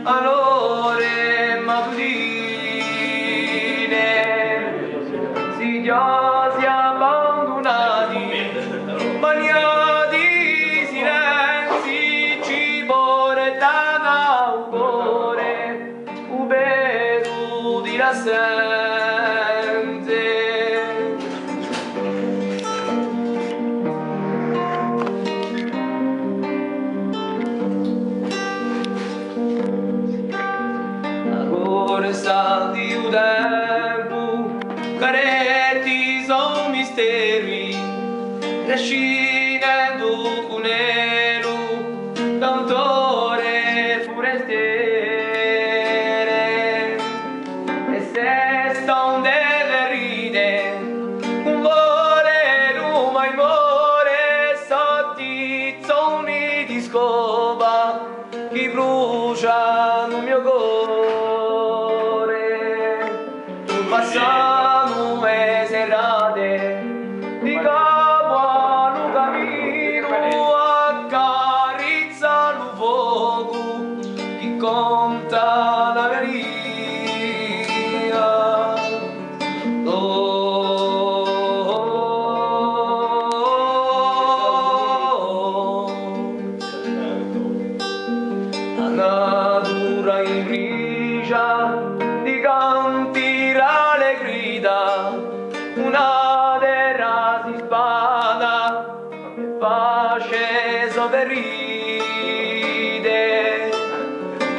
allore mattutine, studiosi abbandonati, bagnati silenzi, cibo rettata un cuore, un peso di assenze. Saldi o tempo, caretti sono misteri, trascinando con nero, cantore forestiere, e se ston deve ride, un vole, mai more, sotto zoni di scopa, che bruciano il mio cuore. Passano le serate di capo al cammino, accarezza il fuoco che conta la verità. La natura in grigia di canti le grida, una terra si spada e pace soverride,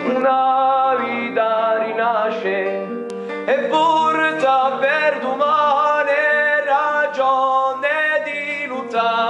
una vita rinasce e porta per domani ragione di lottare.